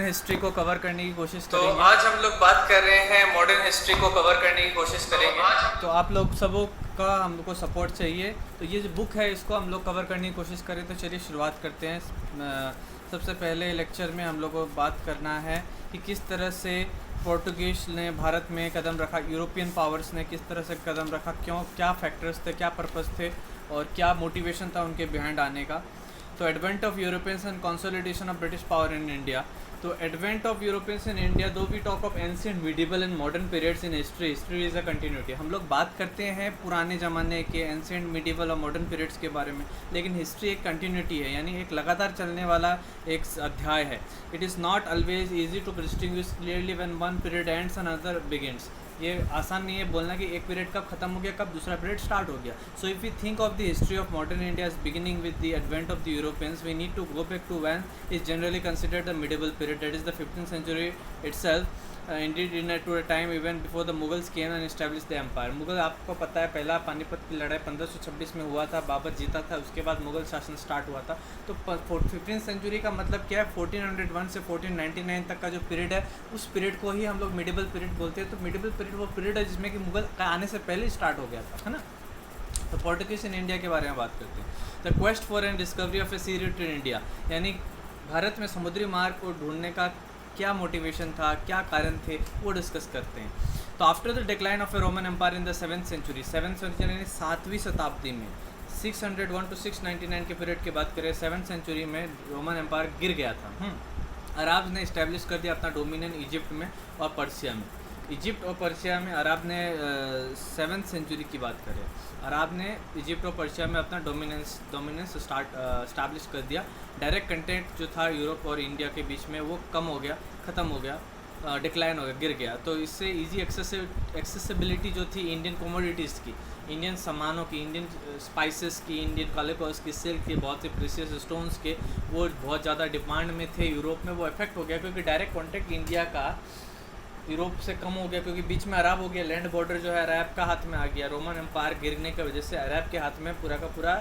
History को cover करने की कोशिश तो करेंगे। आज हम लोग बात कर रहे हैं मॉडर्न हिस्ट्री को कवर करने की कोशिश करेंगे। तो आप लोग सबों का हम लोग को सपोर्ट चाहिए। तो ये जो बुक है इसको हम लोग कवर करने की कोशिश करें। तो चलिए शुरुआत करते हैं। सबसे पहले लेक्चर में हम लोग को बात करना है कि किस तरह से पोर्टुगीज ने भारत में कदम रखा, यूरोपियन पावर्स ने किस तरह से कदम रखा, क्यों, क्या फैक्टर्स थे, क्या पर्पस थे और क्या मोटिवेशन था उनके बिहाइंड आने का। तो advent of Europeans and consolidation of British power in India. तो advent of Europeans in India, though we talk of ancient, medieval and modern periods in history, history is a continuity. हम लोग बात करते हैं पुराने ज़माने के एंशिएंट, मिडिवल और मॉडर्न पीरियड्स के बारे में, लेकिन हिस्ट्री एक कंटिन्यूटी है, यानी एक लगातार चलने वाला एक अध्याय है। It is not always easy to distinguish clearly when one period ends and another begins. ये आसान नहीं है बोलना कि एक पीरियड कब खत्म हो गया, कब दूसरा पीरियड स्टार्ट हो गया। So if we think of the history of modern India is beginning with the advent of the Europeans, we need to go back to when is generally considered the medieval period, that is the 15th century itself. Indeed in to a time even before the Mughals came and established the empire. Mughal, आपको पता है, पहला पानीपत की लड़ाई 1526 में हुआ था, बाबर जीता था, उसके बाद मुगल शासन स्टार्ट हुआ था। तो 15th सेंचुरी का मतलब क्या है, 1401 से 1499 तक का जो पीरियड है, उस पीरियड को ही हम लोग मिडिवल पीरियड बोलते हैं। तो मिडिवल पीरियड वो पीरियड है जिसमें कि मुगल आने से पहले स्टार्ट हो गया था, है ना। तो पोर्टुगीज इन इंडिया के बारे में बात करते हैं। The quest for and discovery of a sea route in India, यानी भारत में समुद्री मार्ग को ढूंढने का क्या मोटिवेशन था, क्या कारण थे, वो डिस्कस करते हैं। तो after the decline of a Roman empire in the 7th century, 7th century यानी 7वीं शताब्दी में, 601 to 699 के पीरियड की बात करें, 7th सेंचुरी में रोमन एम्पायर गिर गया था। अरब ने इस्टेब्लिश कर दिया अपना डोमिनियन इजिप्ट में और पर्शिया में। इजिप्ट और पर्शिया में अरब ने 7th सेंचुरी की बात करें, अरब ने इजिप्ट और पर्शिया में अपना डोमिनेंस स्टैब्लिश कर दिया। डायरेक्ट कंटेक्ट जो था यूरोप और इंडिया के बीच में वो कम हो गया, ख़त्म हो गया, डिक्लाइन हो गया, गिर गया। तो इससे इजी एक्सेसिबिलिटी जो थी इंडियन कमोडिटीज़ की, इंडियन सामानों की, इंडियन स्पाइसेस की, इंडियन कॉलिकॉस की, सिल्क की, बहुत से प्रीशियस स्टोन्स के, वो बहुत ज़्यादा डिमांड में थे यूरोप में। वो इफेक्ट हो गया क्योंकि डायरेक्ट कॉन्टेक्ट इंडिया का यूरोप से कम हो गया, क्योंकि बीच में अरब हो गया, लैंड बॉर्डर जो है अरब का हाथ में आ गया। रोमन एम्पायर गिरने की वजह से अरब के हाथ में पूरा का पूरा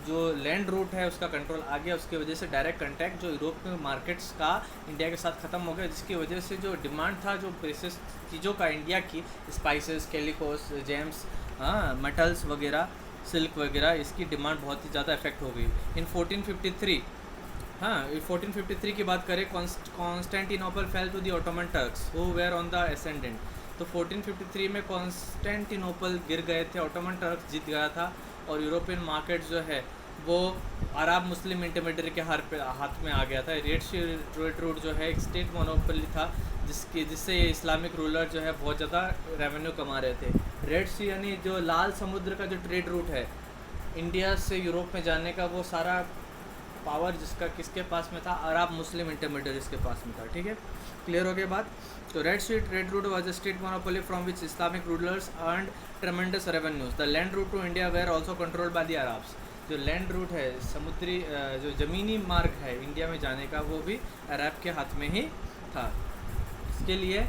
जो लैंड रूट है उसका कंट्रोल आ गया। उसकी वजह से डायरेक्ट कंटैक्ट जो यूरोप में मार्केट्स का इंडिया के साथ ख़त्म हो गया, जिसकी वजह से जो डिमांड था जो प्रेसियस चीज़ों का इंडिया की, स्पाइसेस, कैलिकोस, जेम्स, मेटल्स वगैरह, सिल्क वगैरह, इसकी डिमांड बहुत ही ज़्यादा इफेक्ट हो गई। इन 1453 1453 की बात करें, Constantinople fell to the Ottoman Turks who were on the ascendant. तो 1453 में कॉन्स्टेंटिनोपल गिर गए थे, ऑटोमन टर्क्स जीत गया था, और यूरोपियन मार्केट जो है वो अरब मुस्लिम इंटरमीडिएट के हाथ में आ गया था। रेड सी ट्रेड रूट जो है एक स्टेट मोनोपोली था, जिससे इस्लामिक रूलर जो है बहुत ज़्यादा रेवेन्यू कमा रहे थे। रेड सी यानी जो लाल समुद्र का जो ट्रेड रूट है इंडिया से यूरोप में जाने का, वो सारा पावर जिसका किसके पास में था, अरब मुस्लिम इंटरमीडिएट्स के पास में था। ठीक है, क्लियर हो गया बात। तो red sea trade route was a state monopoly from which Islamic rulers earned tremendous revenues. The land route to India were also controlled by the Arabs. जो लैंड रूट है, समुद्री जो ज़मीनी मार्ग है इंडिया में जाने का, वो भी अरब के हाथ में ही था। इसके लिए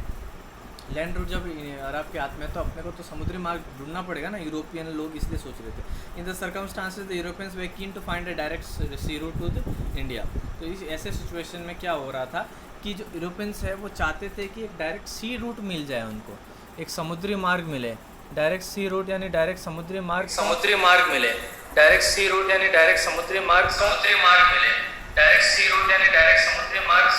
लैंड रूट जब अरब के हाथ में, तो अपने को तो समुद्री मार्ग ढूंढना पड़ेगा ना, यूरोपियन लोग इसलिए सोच रहे थे। In the circumstances the Europeans were keen to find a direct sea route to the India. तो इस ऐसे सिचुएशन में क्या हो रहा था कि जो यूरोपियंस है वो चाहते थे कि एक डायरेक्ट सी रूट मिल जाए उनको, एक समुद्री मार्ग मिले। डायरेक्ट सी रूट यानी डायरेक्ट समुद्री मार्ग मिले, डायरेक्ट सी रूट यानी डायरेक्ट समुद्री मार्ग मिले, डायरेक्ट सी रूट यानी डायरेक्ट समुद्री मार्ग